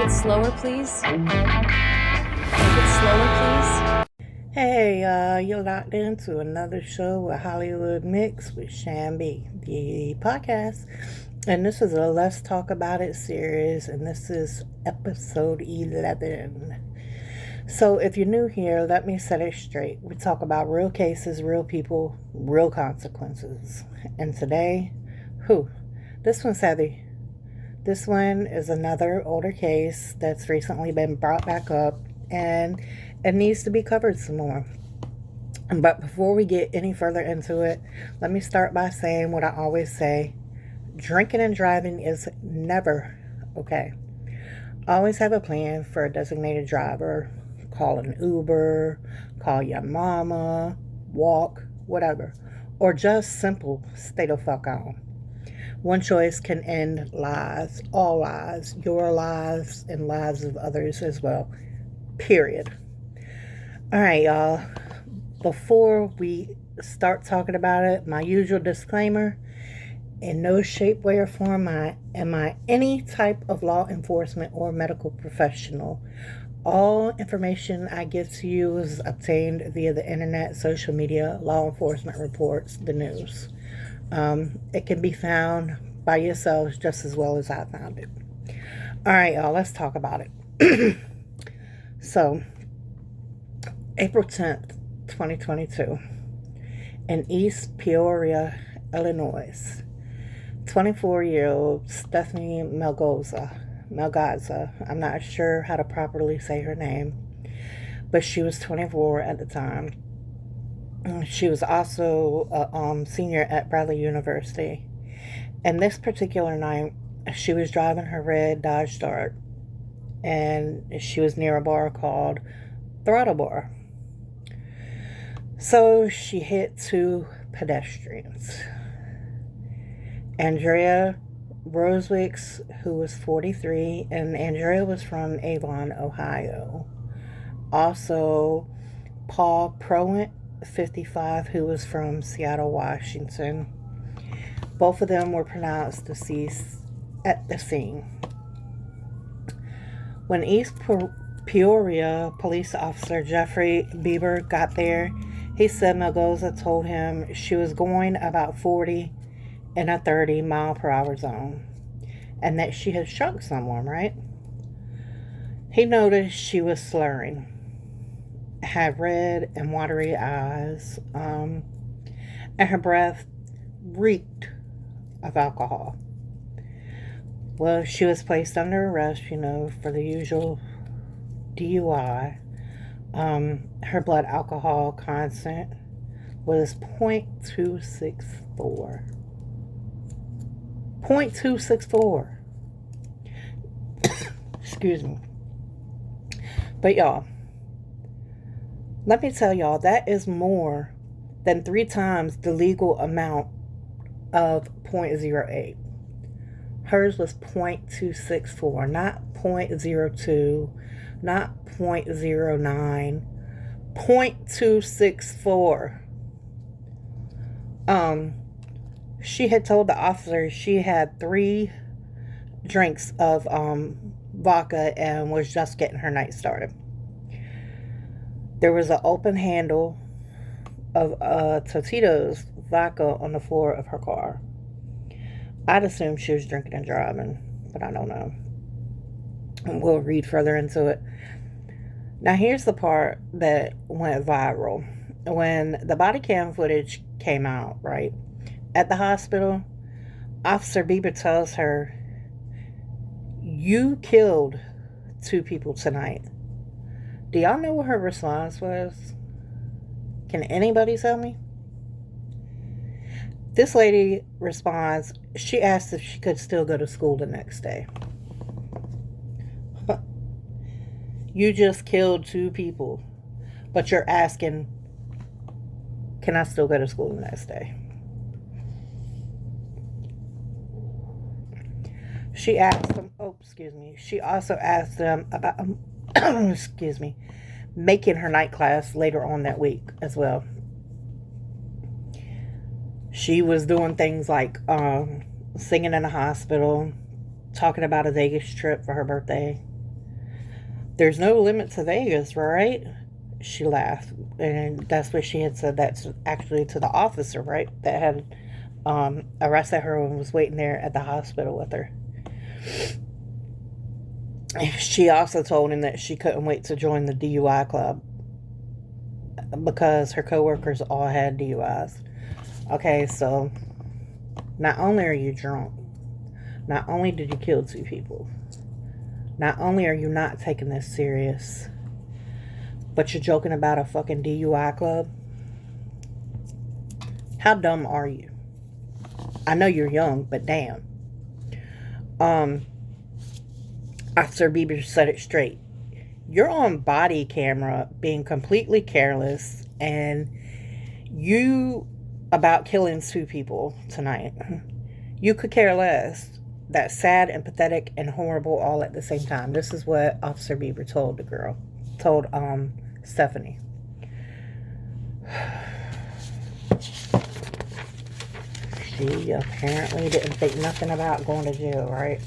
it slower, please. Make it slower, please. Hey, you're locked into another show with Hollywood Mix with Shambi, the podcast. And this is a Let's Talk About It series, and this is episode 11. So, if you're new here, let me set it straight. We talk about real cases, real people, real consequences. And today, this one's heavy. This one is another older case that's recently been brought back up, and it needs to be covered some more. But before we get any further into it, let me start by saying what I always say. Drinking and driving is never okay. Always have a plan for a designated driver. Call an Uber, call your mama, walk, whatever. Or just simple stay the fuck on. One choice can end lives, all lives, your lives and lives of others as well. Period. All right, y'all. Before we start talking about it, my usual disclaimer: in no shape, way, or form am I any type of law enforcement or medical professional. All information I give to you is obtained via the internet, social media, law enforcement reports, the news. It can be found by yourselves just as well as I found it. All right, y'all, let's talk about it. So, April 10th, 2022, in East Peoria, Illinois, 24-year-old Stephanie Melgoza, I'm not sure how to properly say her name, but she was 24 at the time. She was also a senior at Bradley University. And this particular night, she was driving her red Dodge Dart, and she was near a bar called Throttle Bar. So she hit two pedestrians. Andrea Rosewicks, who was 43, and Andrea was from Avon, Ohio. Also, Paul Prowent, 55, who was from Seattle, Washington. Both of them were pronounced deceased at the scene. When East Peoria police officer Jeffrey Bieber got there, he said Melgoza told him she was going about 40 in a 30-mile-per-hour zone, and that she had struck someone, right? He noticed she was slurring, had red and watery eyes, and her breath reeked of alcohol. Well, she was placed under arrest, for the usual DUI. Her blood alcohol content was 0.264. 0.264. Excuse me. But y'all, let me tell y'all, that is more than 3 times the legal amount of 0.08. Hers was 0.264, not 0.02, not 0.09, 0.264. She had told the officer she had 3 drinks of vodka and was just getting her night started. There was an open handle of Totito's vodka on the floor of her car. I'd assume she was drinking and driving, but I don't know. And we'll read further into it. Now, here's the part that went viral. When the body cam footage came out, right, at the hospital, Officer Bieber tells her, "You killed 2 people tonight." Do y'all know what her response was? Can anybody tell me? This lady responds, she asked if she could still go to school the next day. You just killed 2 people, but you're asking, can I still go to school the next day? She asked them, she also asked them about, making her night class later on that week as well. She was doing things like singing in the hospital, talking about a Vegas trip for her birthday, There's no limit to Vegas, right? She laughed. And that's what she had said. That's actually to the officer, right? That had arrested her and was waiting there at the hospital with her. She also told him that she couldn't wait to join the DUI club because her coworkers all had DUIs. Okay, so not only are you drunk, not only did you kill 2 people, not only are you not taking this serious, but you're joking about a fucking DUI club? How dumb are you? I know you're young, but damn. Officer Bieber said it straight. You're on body camera being completely careless, and you about killing 2 people tonight. You could care less. That's sad and pathetic and horrible all at the same time. This is what Officer Bieber told the girl. Told Stephanie. She apparently didn't think nothing about going to jail, right?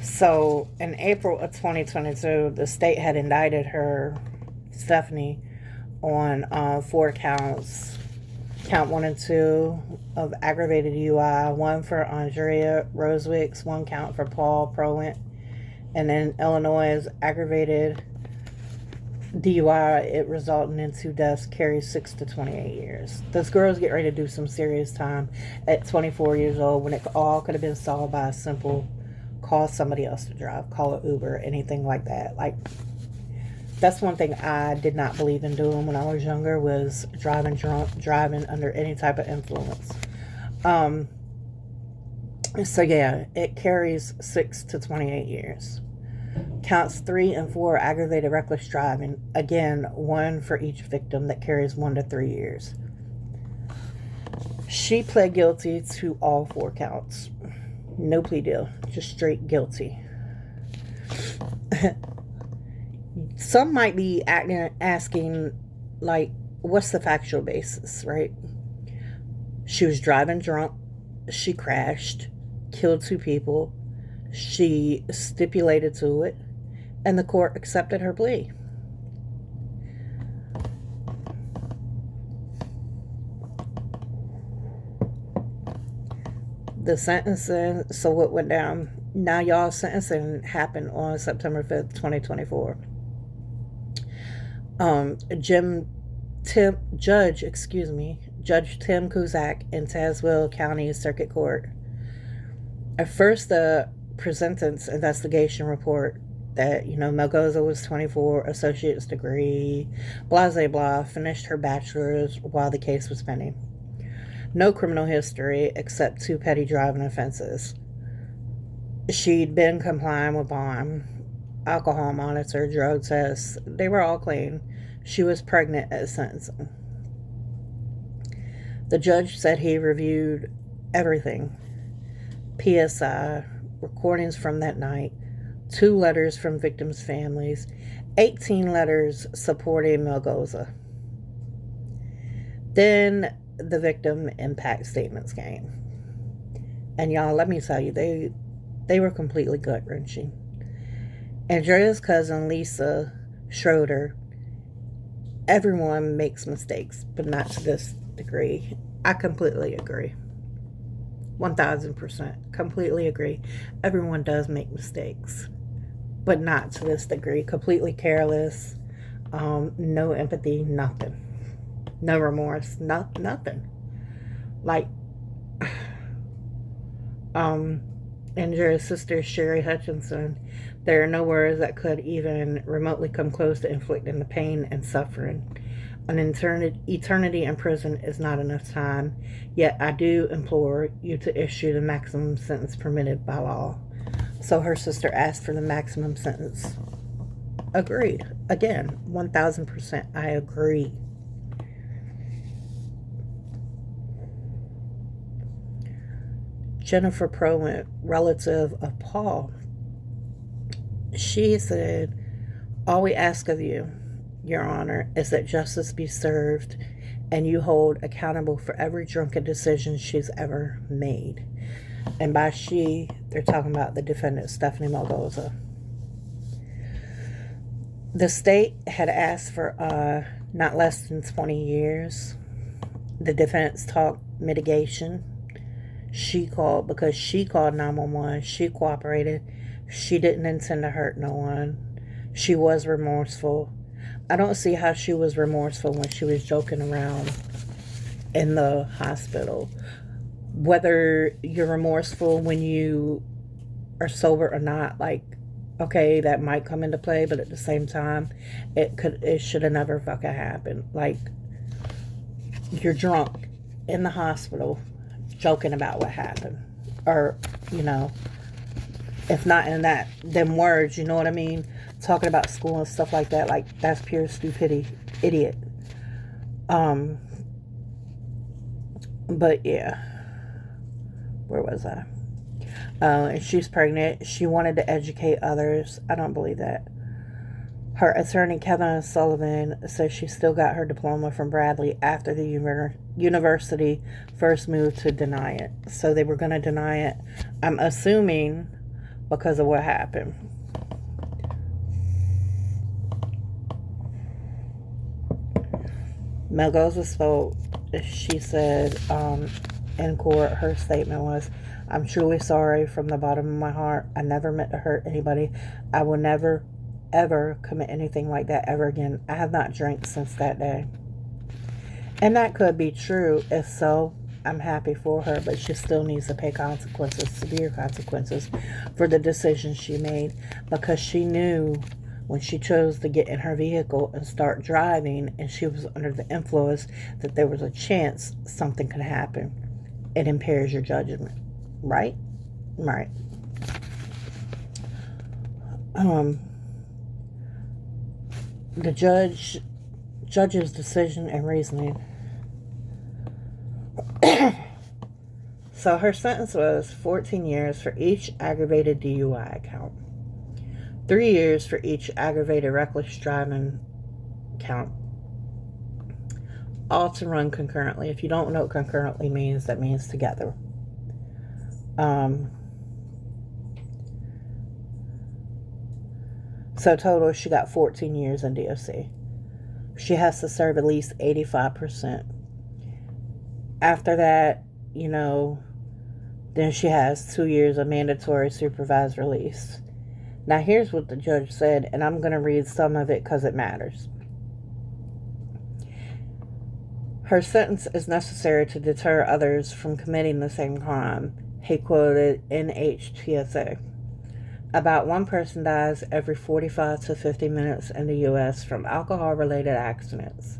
So, in April of 2022, the state had indicted her, Stephanie, on 4 counts. Count 1 and 2 of aggravated DUI, 1 for Andrea Rosewicks, 1 count for Paul Prowent, and then Illinois' aggravated DUI, it resulting in 2 deaths, carries 6 to 28 years. This girl's getting ready to do some serious time at 24 years old when it all could have been solved by a simple call somebody else to drive, call an Uber, anything like that. Like, that's one thing I did not believe in doing when I was younger, was driving drunk, driving under any type of influence. So yeah, it carries 6 to 28 years. Counts 3 and 4, aggravated reckless driving. Again, 1 for each victim, that carries 1 to 3 years. She pled guilty to all 4 counts. No plea deal, just straight guilty. Some might be asking, like, what's the factual basis, right? She was driving drunk. She crashed, killed 2 people. She stipulated to it, and the court accepted her plea. The sentencing, so what went down? Now, y'all's sentencing happened on September 5th, 2024. Judge Tim Cusack in Tazewell County Circuit Court. At first, the pre-sentence investigation report that, Melgoza was 24, associate's degree, blah, blah, blah, finished her bachelor's while the case was pending. No criminal history except 2 petty driving offenses. She'd been complying with bond, alcohol monitor, drug tests. They were all clean. She was pregnant at sentencing. The judge said he reviewed everything. PSI, recordings from that night, 2 letters from victims' families, 18 letters supporting Melgoza. Then the victim impact statements came. And y'all, let me tell you, they were completely gut-wrenching. Andrea's cousin, Lisa Schroeder, everyone makes mistakes, but not to this degree. I completely agree. 1000%. Completely agree. Everyone does make mistakes, but not to this degree. Completely careless, no empathy, nothing. No remorse, nothing. Like, Andrea's sister, Sherry Hutchinson, there are no words that could even remotely come close to inflicting the pain and suffering. An eternity in prison is not enough time, yet I do implore you to issue the maximum sentence permitted by law. So her sister asked for the maximum sentence. Agreed. Again, 1000%, I agree. Jennifer Prowent, relative of Paul, she said, all we ask of you, Your Honor, is that justice be served and you hold accountable for every drunken decision she's ever made. And by she, they're talking about the defendant, Stephanie Melgoza. The state had asked for not less than 20 years. The defense talked mitigation. She called because she called 911. She cooperated. She didn't intend to hurt no one. She was remorseful. I don't see how she was remorseful when she was joking around in the hospital. Whether you're remorseful when you are sober or not, like, okay, that might come into play, but at the same time, it should have never fucking happened. Like, you're drunk in the hospital joking about what happened. Or, if not in them words, you know what I mean? Talking about school and stuff like that, like, that's pure stupidity. Idiot. But yeah. Where was I? And she's pregnant. She wanted to educate others. I don't believe that. Her attorney, Kevin Sullivan, says she still got her diploma from Bradley after the university first moved to deny it. So they were going to deny it, I'm assuming, because of what happened. Melgoza spoke. She said in court, her statement was, "I'm truly sorry from the bottom of my heart. I never meant to hurt anybody. I will never, ever commit anything like that ever again. I have not drank since that day." And that could be true. If so, I'm happy for her, but she still needs to pay consequences, severe consequences, for the decision she made, because she knew when she chose to get in her vehicle and start driving and she was under the influence that there was a chance something could happen. It impairs your judgment. Right? Right. The judge's decision and reasoning. So her sentence was 14 years for each aggravated DUI count, 3 years for each aggravated reckless driving count, all to run concurrently. If you don't know what concurrently means, that means together. So total, she got 14 years in DOC. She has to serve at least 85%. After that, then she has 2 years of mandatory supervised release. Now, here's what the judge said, and I'm going to read some of it because it matters. Her sentence is necessary to deter others from committing the same crime. He quoted NHTSA. About one person dies every 45 to 50 minutes in the U.S. from alcohol-related accidents.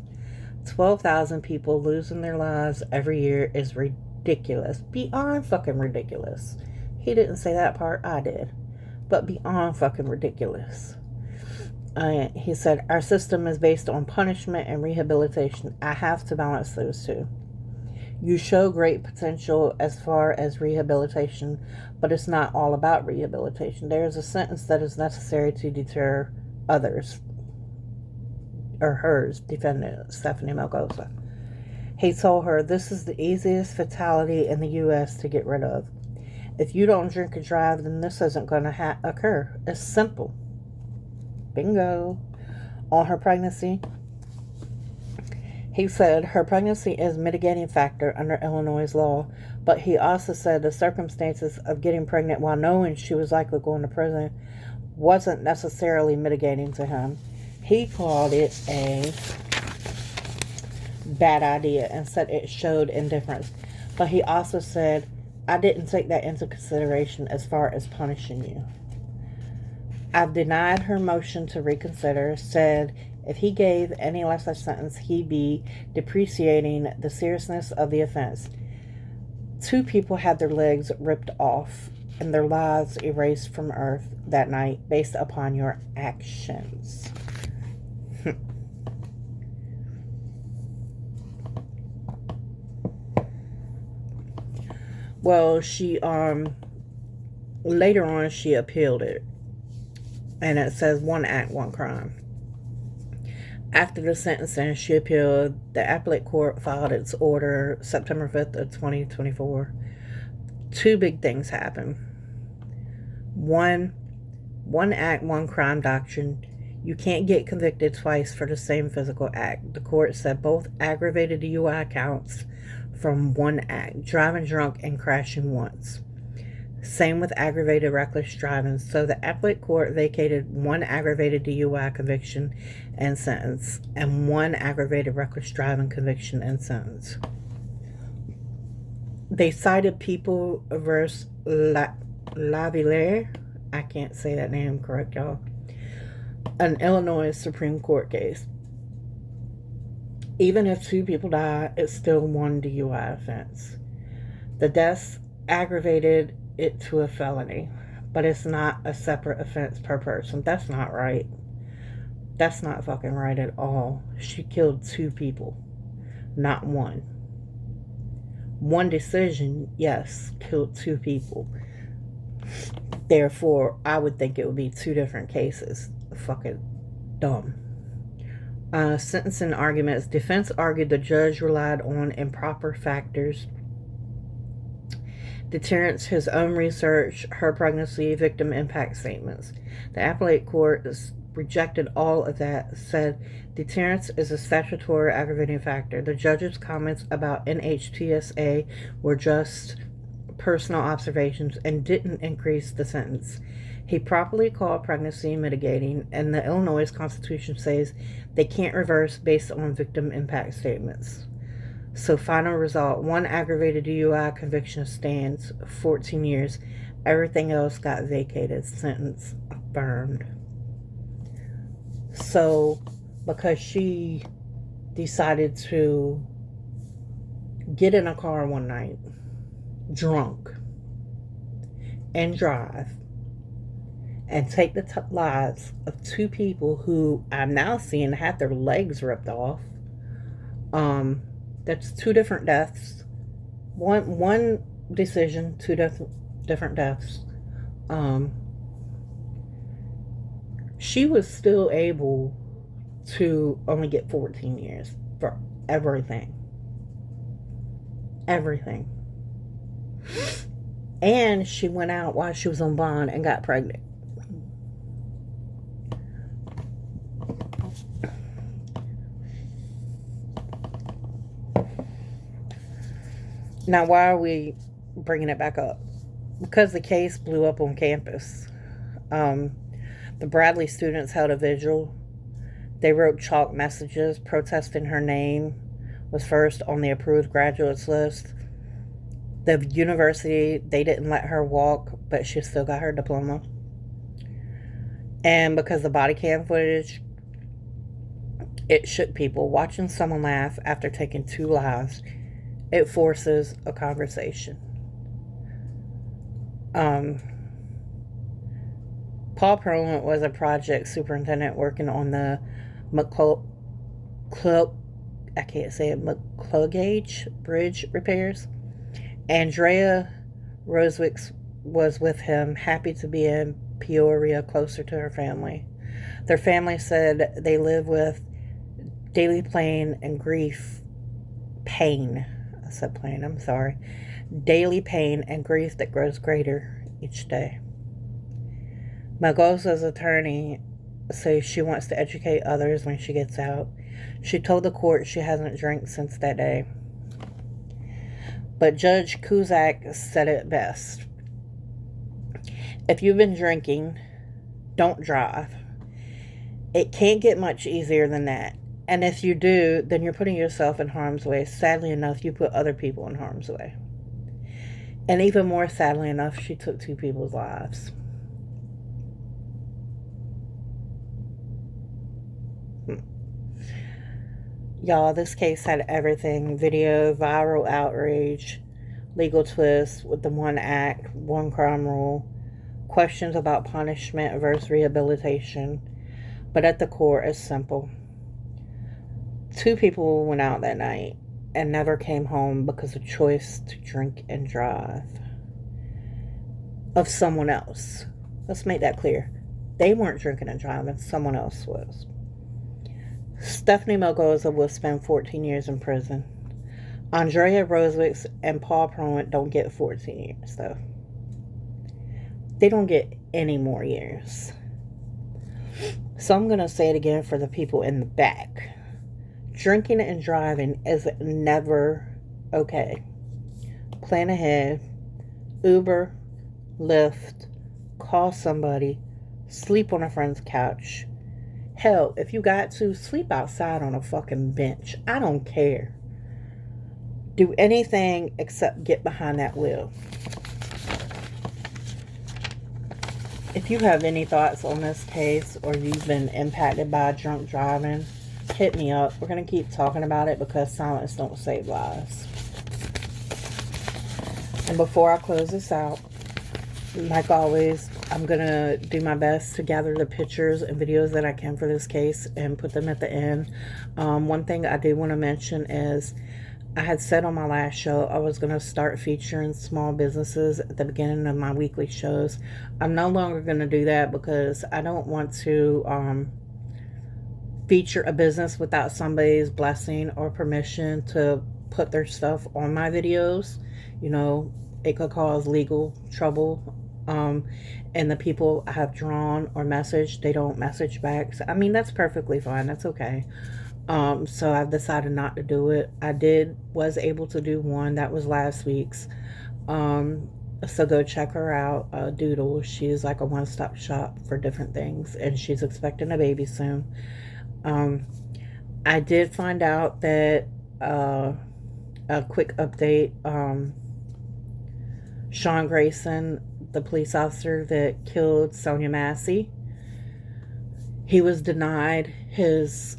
12,000 people losing their lives every year is ridiculous. Beyond fucking ridiculous. He didn't say that part, I did. But beyond fucking ridiculous. He said, our system is based on punishment and rehabilitation. I have to balance those two. You show great potential as far as rehabilitation, but it's not all about rehabilitation. There is a sentence that is necessary to deter others, or hers, defendant Stephanie Melgoza. He told her, this is the easiest fatality in the U.S. to get rid of. If you don't drink and drive, then this isn't going to occur. It's simple. Bingo. On her pregnancy, he said her pregnancy is a mitigating factor under Illinois law, but he also said the circumstances of getting pregnant while knowing she was likely going to prison wasn't necessarily mitigating to him. He called it a bad idea and said it showed indifference. But he also said, I didn't take that into consideration as far as punishing you. I've denied her motion to reconsider, said if he gave any lesser sentence, he'd be depreciating the seriousness of the offense. 2 people had their legs ripped off and their lives erased from earth that night based upon your actions. Well, she, later on, she appealed it. And it says 1 act, 1 crime. After the sentencing, she appealed. The appellate court filed its order September 5th of 2024. Two big things happened. One act, one crime doctrine. You can't get convicted twice for the same physical act. The court said both aggravated DUI counts from one act, driving drunk and crashing once. Same with aggravated reckless driving. So the appellate court vacated one aggravated DUI conviction and sentence and one aggravated reckless driving conviction and sentence. They cited People versus Lavillere. I can't say that name correct, y'all. An Illinois Supreme Court case. Even if two people die, it's still one DUI offense. The deaths aggravated it to a felony, but it's not a separate offense per person. That's not right. That's not fucking right at all. She killed two people, not one. One decision, yes, killed two people. Therefore, I would think it would be two different cases. Fucking dumb. Sentencing arguments. Defense argued the judge relied on improper factors. Deterrence, his own research, her pregnancy, victim impact statements. The appellate court rejected all of that, said deterrence is a statutory aggravating factor. The judge's comments about NHTSA were just personal observations and didn't increase the sentence. He properly called pregnancy mitigating, and the Illinois Constitution says they can't reverse based on victim impact statements. So final result, one aggravated DUI conviction stands, 14 years. Everything else got vacated, sentence affirmed. So because she decided to get in a car one night, drunk, and drive, and take the lives of two people who I'm now seeing had their legs ripped off. That's two different deaths. One decision, two different deaths. She was still able to only get 14 years for everything. Everything. And she went out while she was on bond and got pregnant. Now, why are we bringing it back up? Because the case blew up on campus. The Bradley students held a vigil. They wrote chalk messages protesting her name was first on the approved graduates list. The university, they didn't let her walk, but she still got her diploma. And because the body cam footage, it shook people. Watching someone laugh after taking two lives, it forces a conversation. Paul Perlman was a project superintendent working on the McCluggage Bridge repairs. Andrea Rosewicz was with him, happy to be in Peoria, closer to her family. Their family said they live with daily pain and grief. Pain. I said pain, I'm sorry. Daily pain and grief that grows greater each day. Melgoza's attorney says she wants to educate others when she gets out. She told the court she hasn't drank since that day. But Judge Cusack said it best. If you've been drinking, don't drive. It can't get much easier than that. And if you do, then you're putting yourself in harm's way. Sadly enough, you put other people in harm's way. And even more sadly enough, she took two people's lives. Y'all, this case had everything. Video, viral outrage, legal twist with the one act, one crime rule, questions about punishment versus rehabilitation. But at the core, it's simple. Two people went out that night and never came home because of choice to drink and drive of someone else. Let's make that clear. They weren't drinking and driving. Someone else was. Stephanie Melgoza will spend 14 years in prison. Andrea Rosewicz and Paul Proent don't get 14 years, though. They don't get any more years. So I'm going to say it again for the people in the back. Drinking and driving is never okay. Plan ahead. Uber, Lyft, call somebody, sleep on a friend's couch. Hell, if you got to, sleep outside on a fucking bench. I don't care. Do anything except get behind that wheel. If you have any thoughts on this case or you've been impacted by drunk driving, hit me up. We're going to keep talking about it because silence don't save lives. And before I close this out, like always, I'm going to do my best to gather the pictures and videos that I can for this case and put them at the end. One thing I do want to mention is I had said on my last show I was going to start featuring small businesses at the beginning of my weekly shows. I'm no longer going to do that because I don't want to feature a business without somebody's blessing or permission to put their stuff on my videos. You know, it could cause legal trouble. And the people I have drawn or messaged, they don't message back. So, I mean, that's perfectly fine. That's okay. So I've decided not to do it. Was able to do one. That was last week's. So go check her out. Doodle. She's like a one-stop shop for different things. And she's expecting a baby soon. I did find out that, a quick update, Sean Grayson, the police officer that killed Sonia Massey, he was denied his,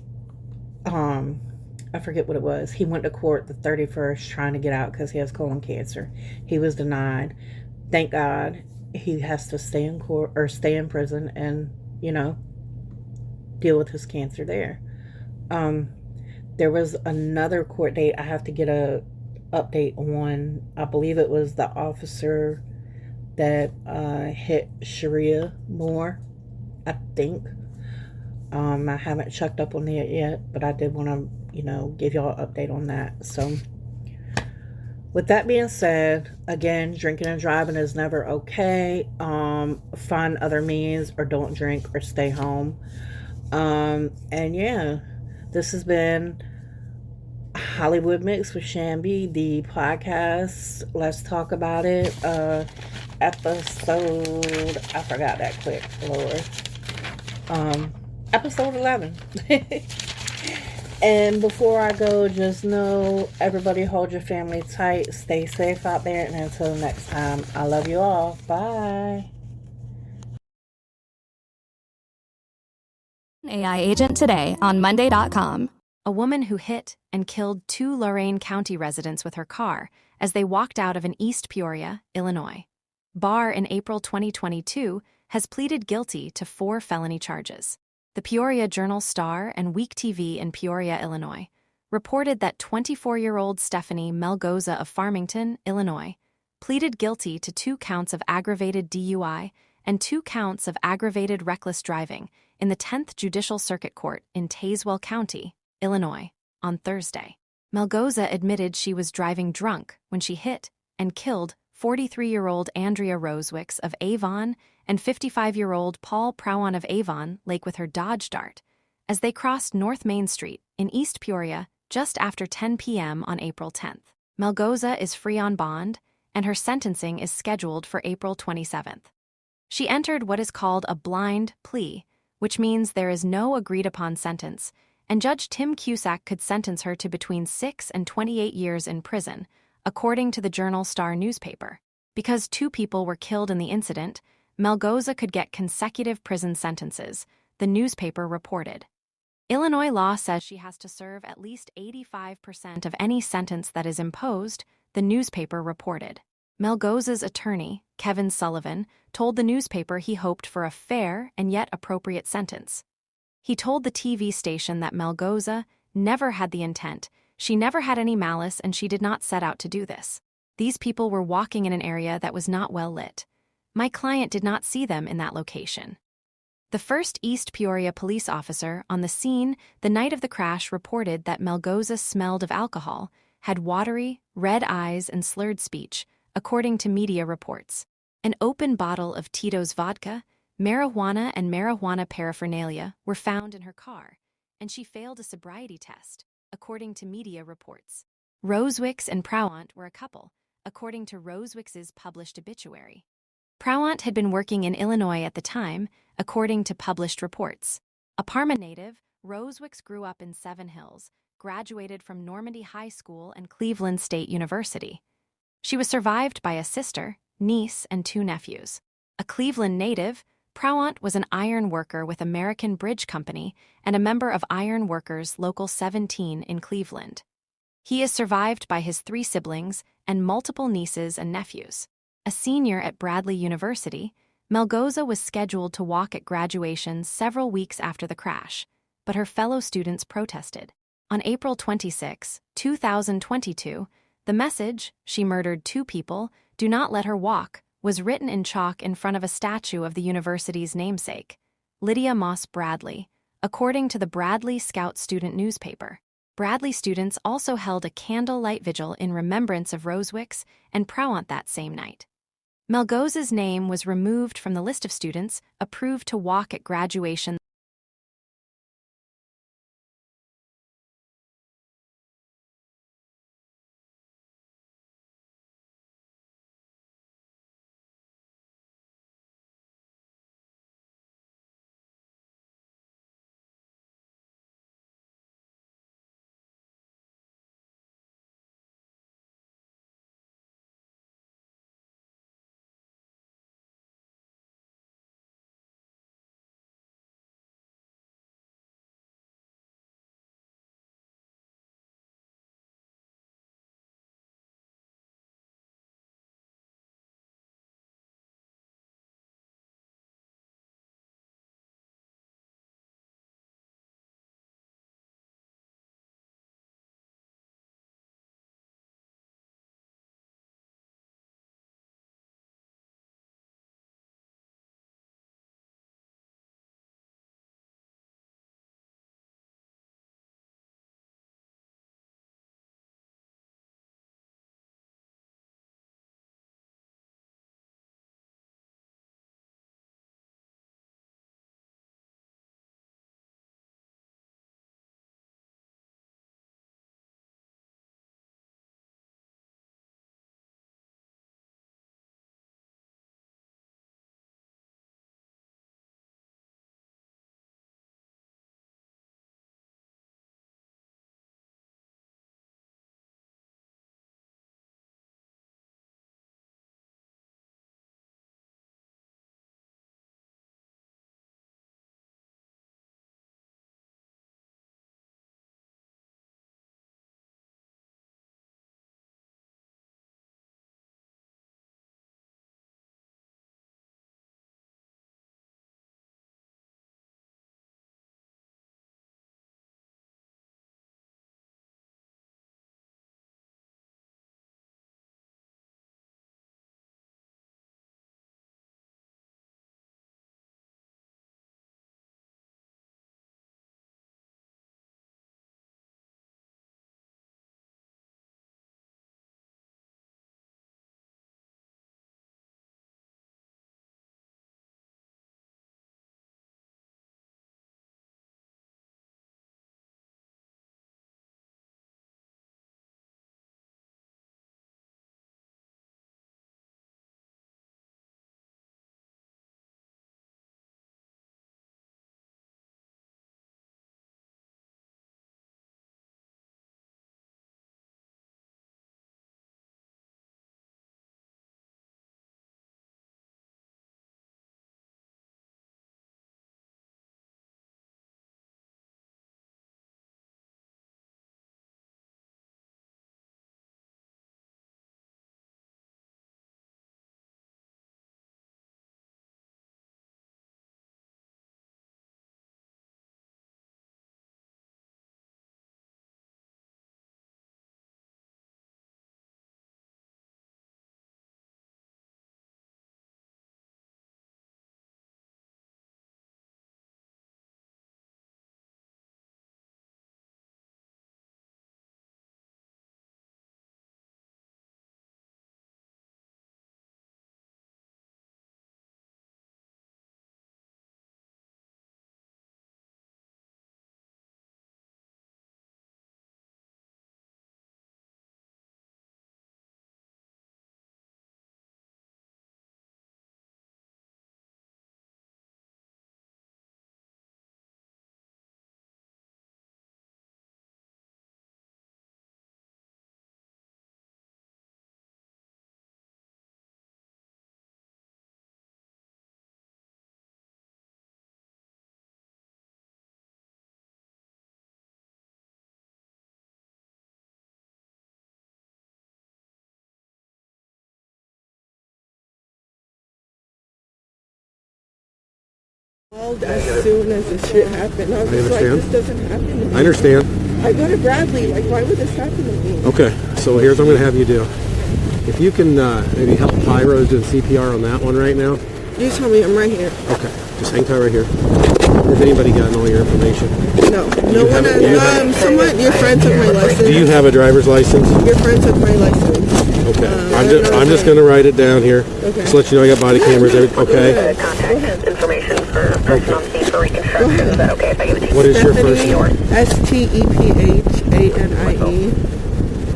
I forget what it was. He went to court the 31st trying to get out because he has colon cancer. He was denied. Thank God. He has to stay in court or stay in prison and, you know, deal with his cancer there. There was another court date I have to get a update on. I believe it was the officer that hit Sharia Moore, I think. I haven't checked up on it yet, but I did want to, you know, give y'all an update on that. So with that being said, again, drinking and driving is never okay. Find other means or don't drink or stay home. And yeah, this has been Hollywood Mix with Shambi, the podcast. Let's talk about it. Episode, I forgot that quick, Lord. Episode 11. And before I go, just know, everybody hold your family tight. Stay safe out there. And until next time, I love you all. Bye. AI agent today on Monday.com. A woman who hit and killed 2 Lorain County residents with her car as they walked out of an East Peoria, Illinois. Barr, in April 2022, has pleaded guilty to 4 felony charges. The Peoria Journal-Star and Week TV in Peoria, Illinois, reported that 24-year-old Stephanie Melgoza of Farmington, Illinois, pleaded guilty to 2 counts of aggravated DUI and 2 counts of aggravated reckless driving in the 10th Judicial Circuit Court in Tazewell County, Illinois, on Thursday. Melgoza admitted she was driving drunk when she hit and killed 43-year-old Andrea Rosewicz of Avon and 55-year-old Paul Prowan of Avon Lake with her Dodge Dart as they crossed North Main Street in East Peoria just after 10 p.m. on April 10th. Melgoza is free on bond, and her sentencing is scheduled for April 27th. She entered what is called a blind plea, which means there is no agreed-upon sentence, and Judge Tim Cusack could sentence her to between 6 and 28 years in prison, according to the Journal-Star newspaper. Because 2 people were killed in the incident, Melgoza could get consecutive prison sentences, the newspaper reported. Illinois law says she has to serve at least 85% of any sentence that is imposed, the newspaper reported. Melgoza's attorney, Kevin Sullivan, told the newspaper he hoped for a fair and yet appropriate sentence. He told the TV station that Melgoza never had the intent, she never had any malice, and she did not set out to do this. These people were walking in an area that was not well lit. My client did not see them in that location. The first East Peoria police officer on the scene the night of the crash reported that Melgoza smelled of alcohol, had watery, red eyes, and slurred speech, according to media reports. An open bottle of Tito's vodka, marijuana, and marijuana paraphernalia were found in her car, and she failed a sobriety test, according to media reports. Rosewicks and Prowant were a couple, according to Rosewicks's published obituary. Prowant had been working in Illinois at the time, according to published reports. A Parma native, Rosewicks grew up in Seven Hills, graduated from Normandy High School and Cleveland State University. She was survived by a sister, niece, and 2 nephews. A Cleveland native, Prowant was an iron worker with American Bridge Company and a member of Iron Workers Local 17 in Cleveland. He is survived by his 3 siblings and multiple nieces and nephews. A senior at Bradley University, Melgoza was scheduled to walk at graduation several weeks after the crash, but her fellow students protested. On April 26, 2022, the message, "She murdered 2 people, do not let her walk," was written in chalk in front of a statue of the university's namesake, Lydia Moss Bradley, according to the Bradley Scout student newspaper. Bradley students also held a candlelight vigil in remembrance of Rosewicks and Prowant that same night. Melgoza's name was removed from the list of students approved to walk at graduation. Called as soon as this shit happened. I was just like, this doesn't happen to me. I understand. I go to Bradley. Like, why would this happen to me? Okay, so here's what I'm going to have you do. If you can maybe help Pyro doing CPR on that one right now. You tell me. I'm right here. Okay, just hang tight right here. Has anybody gotten all your information? No. No one has. Someone, your friends have my license. Do you have a driver's license? Your friends have my license. Okay. I'm just going to write it down here. Okay. Just let you know I got body cameras. Okay. Contact information for person on scene for reconstruction. Is that okay if I give it to you? What is your first name? Stephanie.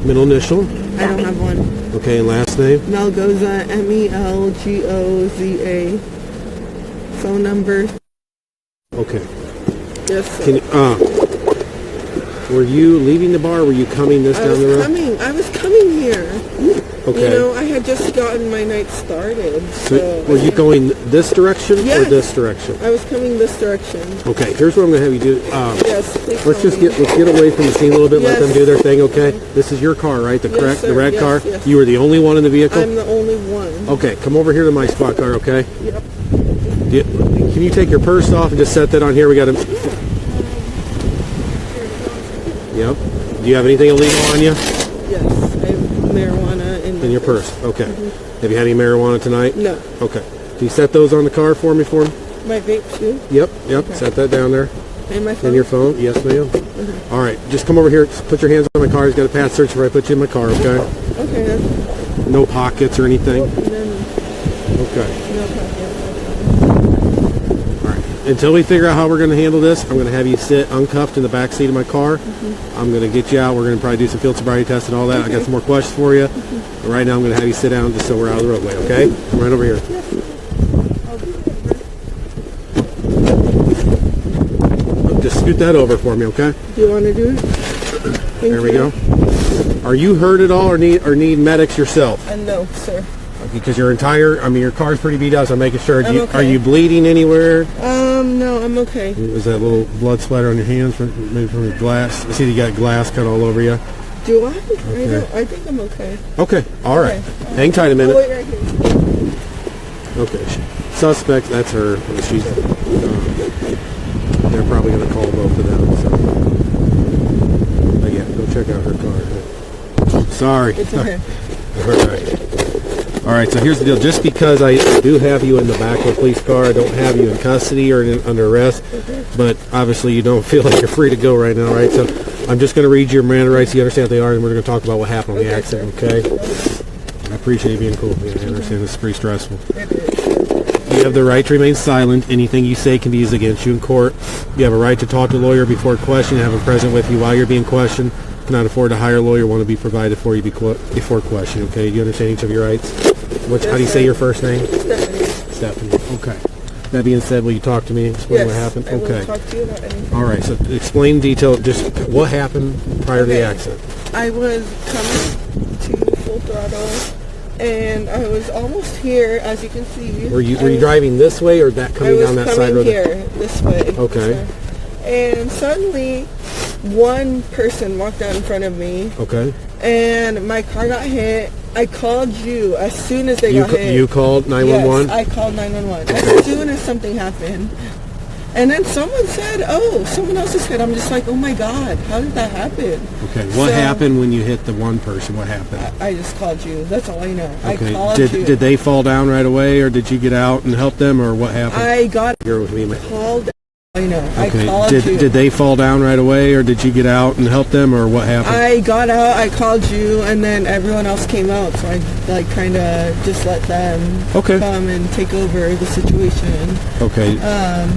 Middle initial? I don't have one. Okay, and last name? Melgoza, Melgoza. Phone number. Okay. Yes, sir. Were you leaving the bar or were you coming down the road? I was coming here. Okay. You know, I had just gotten my night started. So were you going this direction or this direction? I was coming this direction. Okay, here's what I'm going to have you do. Yes, please. Let's get away from the scene a little bit. Let them do their thing. Okay. This is your car, right? The red car. Yes. You were the only one in the vehicle. I'm the only one. Okay, come over here to my spot car. Okay. Yep. Can you take your purse off and just set that on here? We got to. Yep. Do you have anything illegal on you? Yes, I have marijuana in your purse. Okay. Have you had any marijuana tonight? No. Okay. Can you set those on the car for me? My vape too? Yep. Okay. Set that down there. And my phone? And your phone? Yes, ma'am. All right. Just come over here. Just put your hands on my car. He's got a pass search before I put you in my car, okay? Okay. No pockets or anything? Okay. No pockets. All right. Until we figure out how we're going to handle this, I'm going to have you sit uncuffed in the back seat of my car. I'm going to get you out. We're going to probably do some field sobriety tests and all that. I got some more questions for you. But right now, I'm going to have you sit down just so we're out of the roadway, okay? Come right over here. Just scoot that over for me, okay? Do you want to do it? There we go. Are you hurt at all or need medics yourself? No, sir. Because your car's pretty beat up, so I'm making sure. I'm okay. Are you bleeding anywhere? No, I'm okay. Is that little blood splatter on your hands, maybe from your glass? I see you got glass cut all over you. Do I? Okay. I think I'm okay. Okay, all right. Okay. Hang tight a minute. Wait right here. Okay, suspect, that's her. She's. They're probably going to call both of them. So. But yeah, go check out her car. Sorry. It's okay. All right, so here's the deal. Just because I do have you in the back of a police car, I don't have you in custody or under arrest, but obviously you don't feel like you're free to go right now, right? So I'm just going to read your Miranda rights. You understand what they are, and we're going to talk about what happened on the accident, okay? I appreciate you being cool. Yeah, I understand this is pretty stressful. You have the right to remain silent. Anything you say can be used against you in court. You have a right to talk to a lawyer before questioning, have him present with you while you're being questioned. Cannot afford to hire a lawyer, want to be provided for you before question, okay? Do you understand each of your rights? How do you say your first name? Stephanie. Okay. That being said, will you talk to me, explain what happened? I will talk to you about anything. All right, so explain in detail just what happened prior to the accident. I was coming to full throttle, and I was almost here, as you can see. Were you driving this way or coming down that side road? I was coming here, this way. Okay. And suddenly, one person walked out in front of me. Okay. And my car got hit. I called you as soon as they got hit. You called 911? Yes, I called 911 as soon as something happened. And then someone said, someone else has hit. I'm just like, oh my God, how did that happen? Okay, what happened when you hit the one person? What happened? I just called you. That's all I know. Okay. I called you. Did they fall down right away, or did you get out and help them, or what happened? I got Here with me, called. I know. Okay. I called you. Did they fall down right away, or did you get out and help them, or what happened? I got out, I called you, and then everyone else came out, so I kind of just let them come and take over the situation. Okay.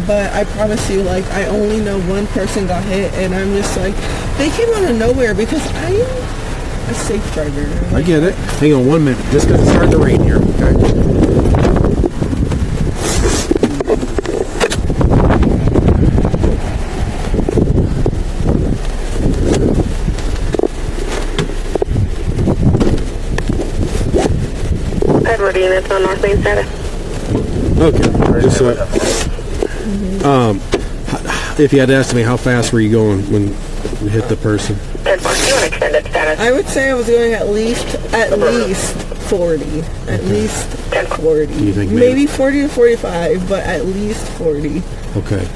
But I promise you, I only know one person got hit, and I'm just like, they came out of nowhere because I am a safe driver. I get it. Hang on 1 minute, just because it's starting to rain here. Okay. Units on North Main status. Okay. Just if you had asked me how fast were you going when you hit the person? 10-4, you want extended status? I would say I was going at least 40. At least 40. Do you think maybe 40 to 45, but at least 40. Okay.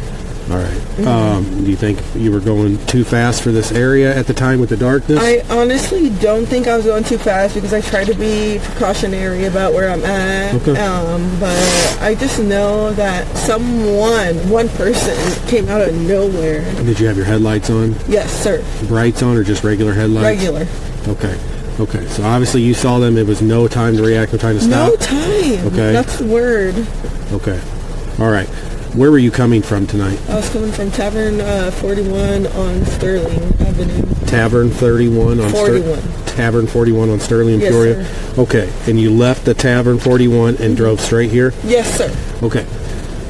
All right. Do you think you were going too fast for this area at the time with the darkness? I honestly don't think I was going too fast because I try to be precautionary about where I'm at. Okay. But I just know that one person came out of nowhere. Did you have your headlights on? Yes, sir. Brights on or just regular headlights? Regular. Okay. Okay. So obviously you saw them. It was no time to react, no time to stop? No time. Okay. That's the word. Okay. All right. Where were you coming from tonight? I was coming from Tavern 41 on Sterling Avenue. Tavern 31 on 41. Tavern 41 on Sterling and Yes, Peoria? sir. Okay. And you left the Tavern 41 and drove straight here? Yes, sir. Okay.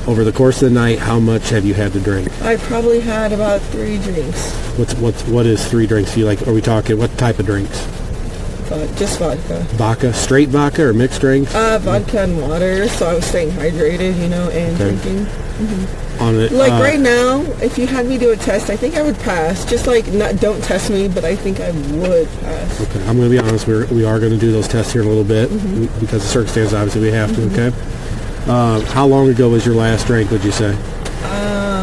Over the course of the night, how much have you had to drink? I probably had about 3 drinks. What is 3 drinks? Are we talking, what type of drinks? Just vodka. Vodka? Straight vodka or mixed drinks? Vodka and water, so I was staying hydrated, and Okay. drinking. On it, Right now, if you had me do a test, I think I would pass. Just don't test me, but I think I would pass. Okay, I'm going to be honest. We are going to do those tests here in a little bit because of circumstances. Obviously, we have to. Okay. How long ago was your last drink? Would you say?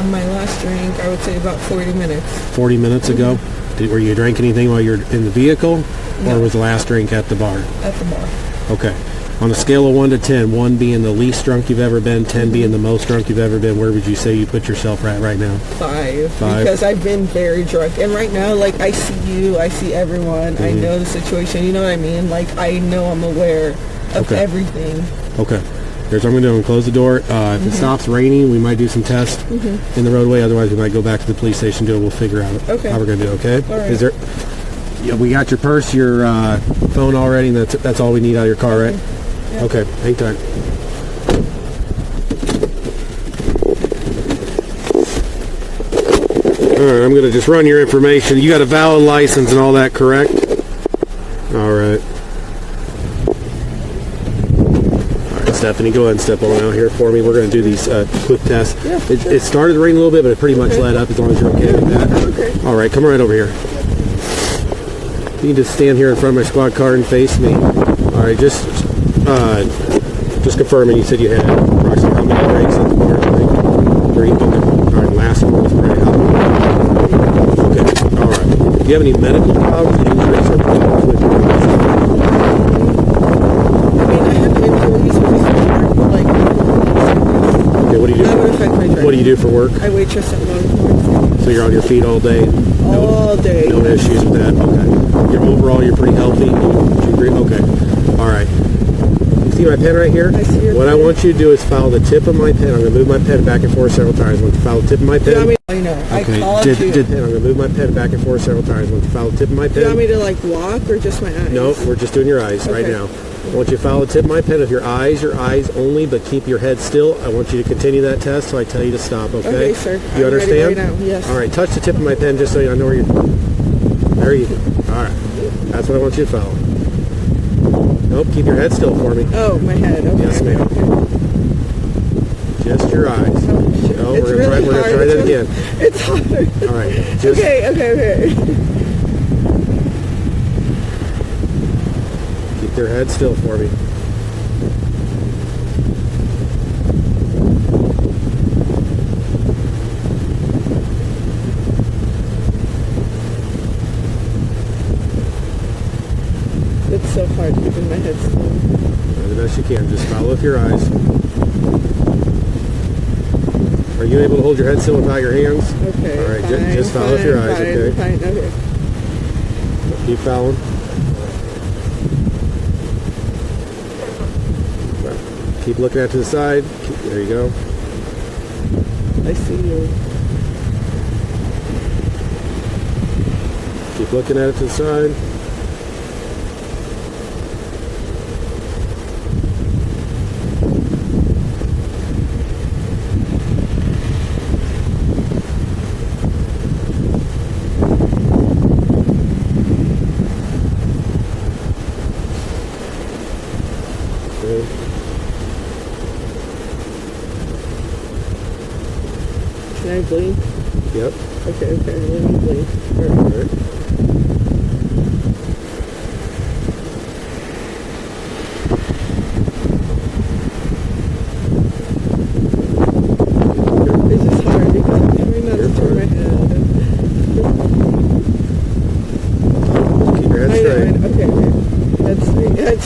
My last drink, I would say about 40 minutes. 40 minutes ago. Were you drinking anything while you're in the vehicle, or was the last drink at the bar? At the bar. Okay. On a scale of 1 to 10, 1 being the least drunk you've ever been, 10 being the most drunk you've ever been, where would you say you put yourself at right now? 5. 5. Because I've been very drunk. And right now, I see you, I see everyone, I know the situation, you know what I mean? I know I'm aware of everything. Okay. Here's what I'm going to do. I'm going to close the door. If it stops raining, we might do some tests in the roadway. Otherwise, we might go back to the police station, do it. We'll figure out how we're going to do it, okay? All right. Is there... Yeah, we got your purse, your phone already, and that's all we need out of your car, right? Yeah. Okay, hang tight. All right, I'm going to just run your information. You got a valid license and all that, correct? All right. All right, Stephanie, go ahead and step on out here for me. We're going to do these quick tests. Yeah, it started to rain a little bit, but it pretty much let up as long as you're okay with that. Okay. All right, come right over here. You can just stand here in front of my squad car and face me. All right, just confirming. You said you had approximately how many drinks in the bar? 3. Okay. All right, last one was pretty hot. Okay. All right. Do you have any medical problems, injuries, or problems with your I have injuries with Okay. What do you do? That would affect my driving. What do you do for work? I waitress at Longhorn. So you're on your feet all day? All day. No issues with that? Okay. You're pretty healthy? Do you agree? Okay. All right. You see my pen right here? I see your What I pen. want you to do is follow the tip of my pen. I'm going to move my pen back and forth several times. I want you to follow the tip of my pen. I know. Okay. I called I'm you. going to move my pen back and forth several times. I want you to follow the tip of my pen. Do you want me to walk or just my eyes? No, we're just doing your eyes right now. I want you to follow the tip of my pen with your eyes only, but keep your head still. I want you to continue that test, so I tell you to stop, okay? Okay, sir. You I'm understand? ready right now, yes. All right, touch the tip of my pen just so I know where you're... There you go. All right. That's what I want you to follow. Nope, keep your head still for me. Oh, my head. Okay. Yes, ma'am. Just your eyes. Oh, shit. No, It's we're going to try that hard. again. It's hard. All right. Just, Okay. Keep your head still for me. It's so hard keeping my head still. The best you can. Just follow with your eyes. Are you able to hold your head still without your hands? Okay. All right, fine, just follow with your eyes, fine, okay? Fine, okay. Keep following. Keep looking out to the side. There you go. I see you. Keep looking at it to the side. Okay. Can I blink? Yep. Okay, let me blink. All right.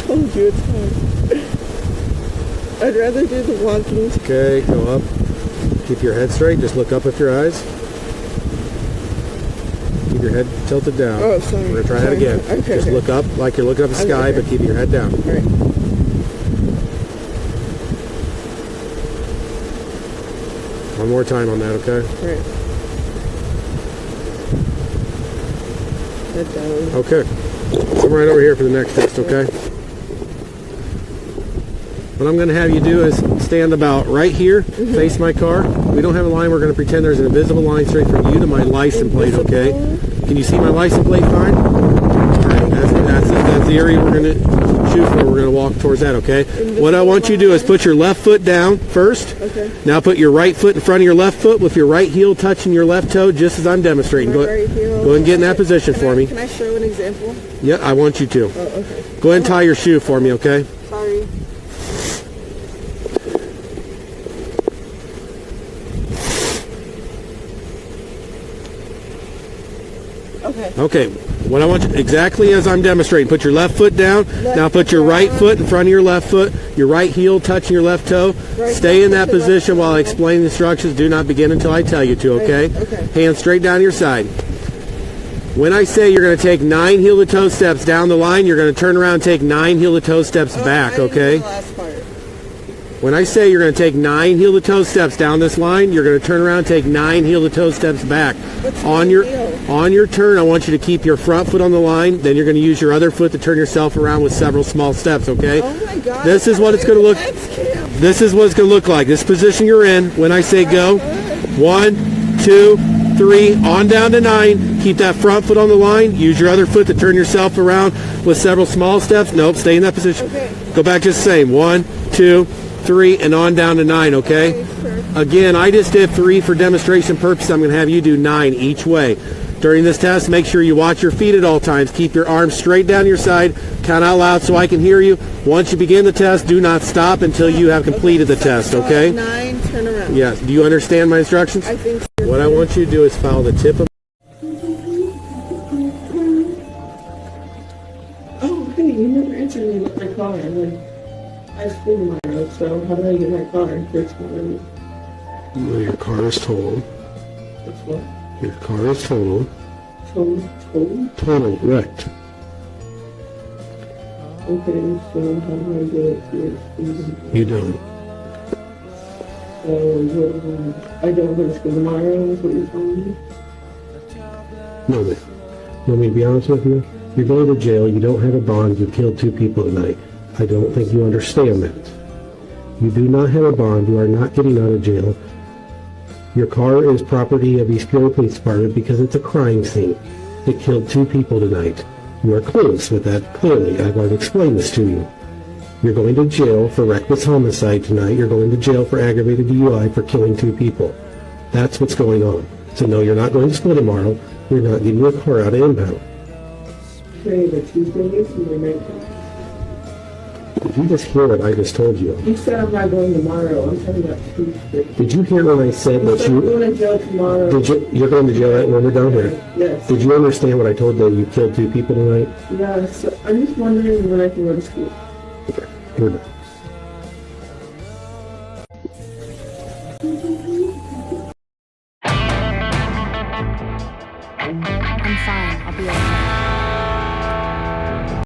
told you it's hard. I'd rather do the walking. Okay, go up. Keep your head straight. Just look up with your eyes. Keep your head tilted down. Oh, sorry. We're going to try that again. Okay, just look up like you're looking up at the sky, but keep your head down. All right. One more time on that, okay? All right. Head down. Okay. Come right over here for the next test, okay? What I'm going to have you do is stand about right here, face my car. We don't have a line. We're going to pretend there's an invisible line straight from you to my license plate, okay? Can you see my license plate fine? All right, that's the area we're going to shoot for. We're going to walk towards that, okay? What I want you to do is put your left foot down first. Okay. Now put your right foot in front of your left foot with your right heel touching your left toe, just as I'm demonstrating. Go ahead and get in that position for me. Can I show an example? Yeah, I want you to. Oh, okay. Go ahead and tie your shoe for me, okay? Sorry. Okay, what I want you, exactly as I'm demonstrating, put your left foot down. Now put your right foot in front of your left foot, your right heel touching your left toe. Stay in that position while I explain the instructions. Do not begin until I tell you to, okay? Hands straight down your side. When I say you're going to take 9 heel-to-toe steps down the line, you're going to turn around and take 9 heel-to-toe steps back, okay? When I say you're going to take 9 heel-to-toe steps down this line, you're going to turn around and take 9 heel-to-toe steps back. On your turn, I want you to keep your front foot on the line. Then you're going to use your other foot to turn yourself around with several small steps, okay? Oh my God. This is what it's going to look. This is what it's going to look like. This position you're in. When I say go, 1, 2, 3, on down to 9. Keep that front foot on the line. Use your other foot to turn yourself around with several small steps. Nope, stay in that position. Go back just the same. 1, 2, 3, and on down to 9, okay? Again, I just did 3 for demonstration purposes. I'm going to have you do 9 each way. During this test, make sure you watch your feet at all times. Keep your arms straight down your side. Count out loud so I can hear you. Once you begin the test, do not stop until you have completed the test, okay? 9, turn around. Yes. Do you understand my instructions? I think so. What I want you to do is follow the tip of... Oh, hey, you never answered me with my car. I school tomorrow, so how do I get my car fixed? Well, your car is totaled. That's what? Your car is totaled. Total? Total, wrecked. Okay, so how do I get it fixed? You don't. So, I don't go to school tomorrow, is what you're telling me? No, man. You want me to be honest with you? You're going to jail. You don't have a bond. You killed 2 people tonight. I don't think you understand that. You do not have a bond. You are not getting out of jail. Your car is property of East Peoria Police Department because it's a crime scene. It killed 2 people tonight. You are clueless with that, clearly. I've already explained this to you. You're going to jail for reckless homicide tonight. You're going to jail for aggravated DUI for killing 2 people. That's what's going on. So no, you're not going to school tomorrow. You're not getting your car out of impound. Okay, the Tuesday is my night. Did you just hear what I just told you? You said I'm not going tomorrow. I'm talking about Tuesday. Did you hear when I said that I'm going to jail tomorrow. You're going to jail right when we're down here? Yes. Did you understand what I told you? You killed 2 people tonight? Yes. I'm just wondering when I can go to school. Okay, you're done.